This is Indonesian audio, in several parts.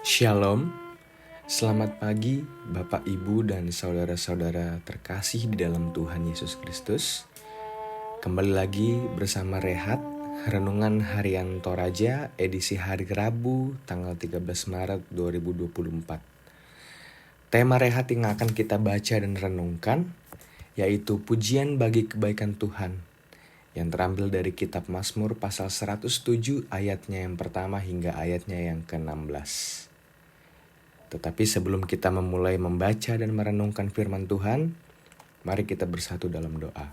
Shalom, selamat pagi Bapak, Ibu, dan saudara-saudara terkasih di dalam Tuhan Yesus Kristus. Kembali lagi bersama Rehat, Renungan Harian Toraja, edisi hari Rabu, tanggal 13 Maret 2024. Tema Rehat yang akan kita baca dan renungkan, yaitu Pujian bagi Kebaikan Tuhan, yang terambil dari kitab Mazmur pasal 107 ayatnya yang pertama hingga ayatnya yang ke-16. Tetapi sebelum kita memulai membaca dan merenungkan firman Tuhan, mari kita bersatu dalam doa.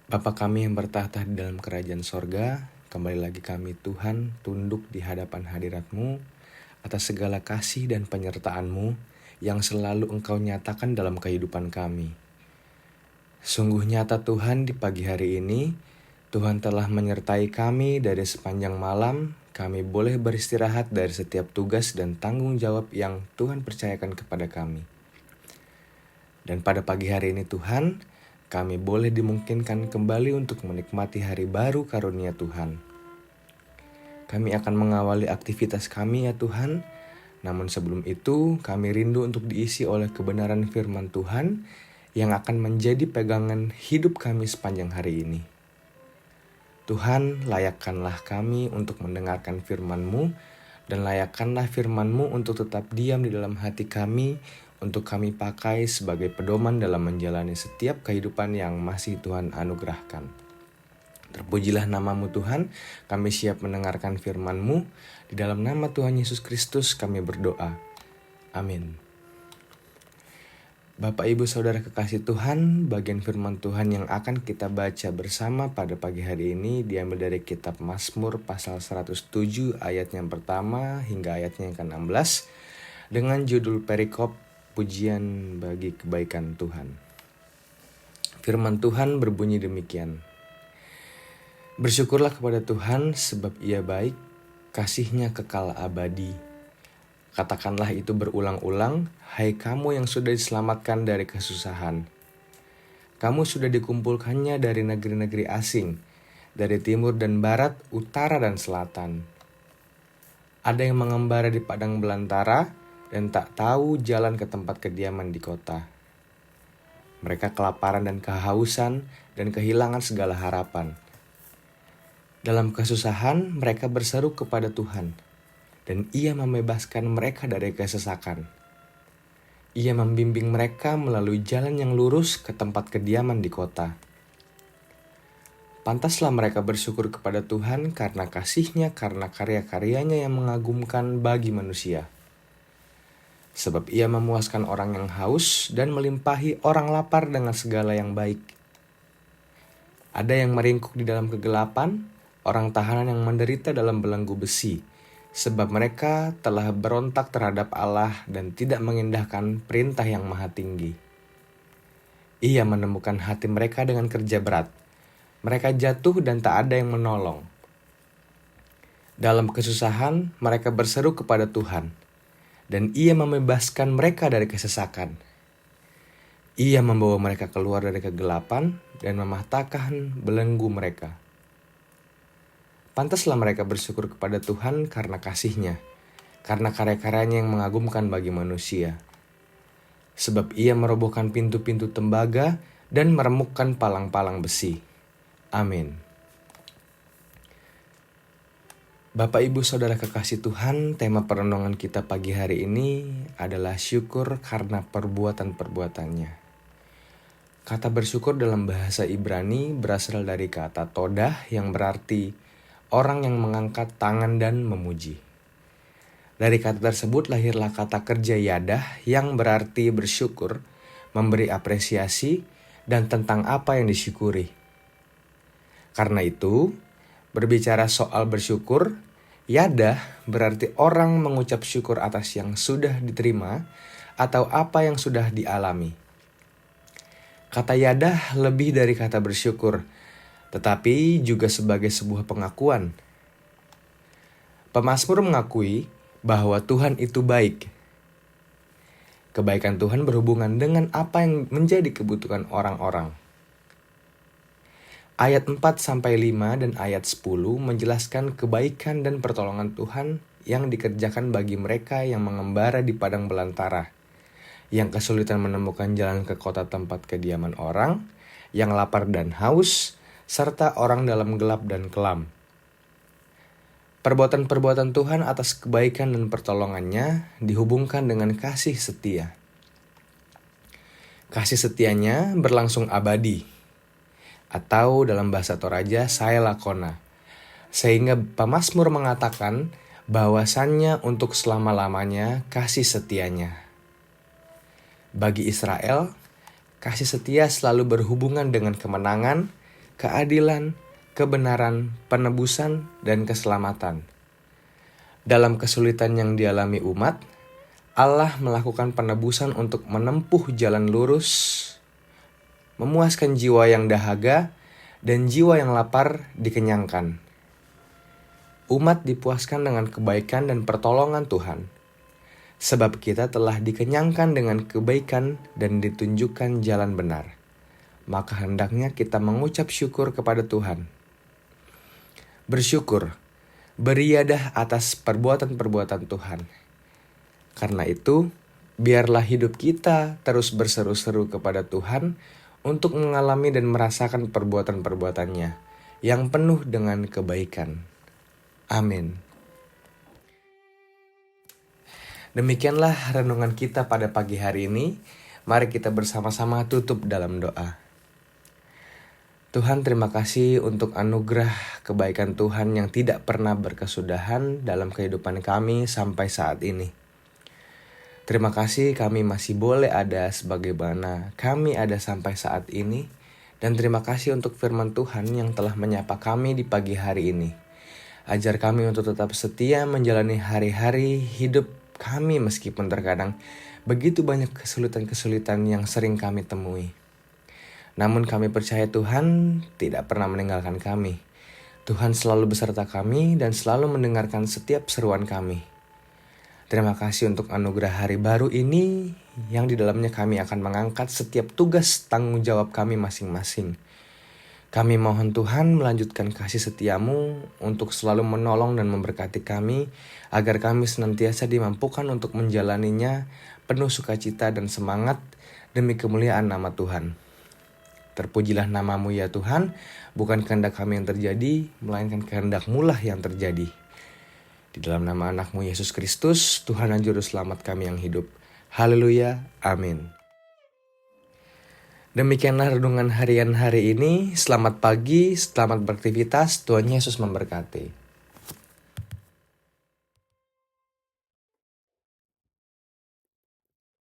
Bapa kami yang bertahta di dalam kerajaan sorga, kembali lagi kami Tuhan tunduk di hadapan hadirat-Mu atas segala kasih dan penyertaan-Mu yang selalu Engkau nyatakan dalam kehidupan kami. Sungguh nyata Tuhan, di pagi hari ini Tuhan telah menyertai kami dari sepanjang malam. Kami boleh beristirahat dari setiap tugas dan tanggung jawab yang Tuhan percayakan kepada kami. Dan pada pagi hari ini Tuhan, kami boleh dimungkinkan kembali untuk menikmati hari baru karunia Tuhan. Kami akan mengawali aktivitas kami ya Tuhan, namun sebelum itu kami rindu untuk diisi oleh kebenaran firman Tuhan yang akan menjadi pegangan hidup kami sepanjang hari ini. Tuhan, layakkanlah kami untuk mendengarkan firman-Mu, dan layakkanlah firman-Mu untuk tetap diam di dalam hati kami, untuk kami pakai sebagai pedoman dalam menjalani setiap kehidupan yang masih Tuhan anugerahkan. Terpujilah nama-Mu Tuhan, kami siap mendengarkan firman-Mu. Di dalam nama Tuhan Yesus Kristus kami berdoa. Amin. Bapak, Ibu, Saudara kekasih Tuhan, bagian firman Tuhan yang akan kita baca bersama pada pagi hari ini diambil dari kitab Mazmur pasal 107 ayat yang pertama hingga ayatnya yang ke-16 dengan judul perikop Pujian bagi Kebaikan Tuhan. Firman Tuhan berbunyi demikian. Bersyukurlah kepada Tuhan sebab Ia baik, kasih-Nya kekal abadi. Katakanlah itu berulang-ulang, hai kamu yang sudah diselamatkan dari kesusahan. Kamu sudah dikumpulkannya dari negeri-negeri asing, dari timur dan barat, utara dan selatan. Ada yang mengembara di padang belantara dan tak tahu jalan ke tempat kediaman di kota. Mereka kelaparan dan kehausan dan kehilangan segala harapan. Dalam kesusahan mereka berseru kepada Tuhan, dan Ia membebaskan mereka dari kesesakan. Ia membimbing mereka melalui jalan yang lurus ke tempat kediaman di kota. Pantaslah mereka bersyukur kepada Tuhan karena kasih-Nya, karena karya-karyanya yang mengagumkan bagi manusia. Sebab Ia memuaskan orang yang haus dan melimpahi orang lapar dengan segala yang baik. Ada yang meringkuk di dalam kegelapan, orang tahanan yang menderita dalam belenggu besi, sebab mereka telah berontak terhadap Allah dan tidak mengindahkan perintah yang maha tinggi. Ia menemukan hati mereka dengan kerja berat. Mereka jatuh dan tak ada yang menolong. Dalam kesusahan mereka berseru kepada Tuhan, dan Ia membebaskan mereka dari kesesakan. Ia membawa mereka keluar dari kegelapan dan mematahkan belenggu mereka. Pantaslah mereka bersyukur kepada Tuhan karena kasih-Nya, karena karya-karyanya yang mengagumkan bagi manusia. Sebab Ia merobohkan pintu-pintu tembaga dan meremukkan palang-palang besi. Amin. Bapak, Ibu, Saudara kekasih Tuhan, tema perenungan kita pagi hari ini adalah syukur karena perbuatan-perbuatannya. Kata bersyukur dalam bahasa Ibrani berasal dari kata todah yang berarti orang yang mengangkat tangan dan memuji. Dari kata tersebut lahirlah kata kerja yadah yang berarti bersyukur, memberi apresiasi, dan tentang apa yang disyukuri. Karena itu, berbicara soal bersyukur, yadah berarti orang mengucap syukur atas yang sudah diterima atau apa yang sudah dialami. Kata yadah lebih dari kata bersyukur, tetapi juga sebagai sebuah pengakuan. Pemazmur mengakui bahwa Tuhan itu baik. Kebaikan Tuhan berhubungan dengan apa yang menjadi kebutuhan orang-orang. Ayat 4-5 dan ayat 10 menjelaskan kebaikan dan pertolongan Tuhan yang dikerjakan bagi mereka yang mengembara di padang belantara, yang kesulitan menemukan jalan ke kota tempat kediaman orang, yang lapar dan haus, serta orang dalam gelap dan kelam. Perbuatan-perbuatan Tuhan atas kebaikan dan pertolongannya dihubungkan dengan kasih setia. Kasih setianya berlangsung abadi, atau dalam bahasa Toraja, saya lakona. Sehingga pemazmur mengatakan bahwasannya untuk selama-lamanya kasih setianya. Bagi Israel, kasih setia selalu berhubungan dengan kemenangan, keadilan, kebenaran, penebusan, dan keselamatan. Dalam kesulitan yang dialami umat, Allah melakukan penebusan untuk menempuh jalan lurus, memuaskan jiwa yang dahaga, dan jiwa yang lapar dikenyangkan. Umat dipuaskan dengan kebaikan dan pertolongan Tuhan, sebab kita telah dikenyangkan dengan kebaikan dan ditunjukkan jalan benar. Maka hendaknya kita mengucap syukur kepada Tuhan. Bersyukur, beriadah atas perbuatan-perbuatan Tuhan. Karena itu, biarlah hidup kita terus berseru-seru kepada Tuhan untuk mengalami dan merasakan perbuatan-perbuatannya yang penuh dengan kebaikan. Amin. Demikianlah renungan kita pada pagi hari ini. Mari kita bersama-sama tutup dalam doa. Tuhan, terima kasih untuk anugerah kebaikan Tuhan yang tidak pernah berkesudahan dalam kehidupan kami sampai saat ini. Terima kasih kami masih boleh ada sebagaimana kami ada sampai saat ini. Dan terima kasih untuk firman Tuhan yang telah menyapa kami di pagi hari ini. Ajar kami untuk tetap setia menjalani hari-hari hidup kami meskipun terkadang begitu banyak kesulitan-kesulitan yang sering kami temui. Namun kami percaya Tuhan tidak pernah meninggalkan kami. Tuhan selalu beserta kami dan selalu mendengarkan setiap seruan kami. Terima kasih untuk anugerah hari baru ini yang di dalamnya kami akan mengangkat setiap tugas tanggung jawab kami masing-masing. Kami mohon Tuhan melanjutkan kasih setiamu untuk selalu menolong dan memberkati kami agar kami senantiasa dimampukan untuk menjalaninya penuh sukacita dan semangat demi kemuliaan nama Tuhan. Terpujilah namamu ya Tuhan, bukan kehendak kami yang terjadi, melainkan kehendak-Mu lah yang terjadi. Di dalam nama anak-Mu Yesus Kristus, Tuhan dan Juru Selamat kami yang hidup. Haleluya, amin. Demikianlah renungan harian hari ini. Selamat pagi, selamat beraktivitas, Tuhan Yesus memberkati.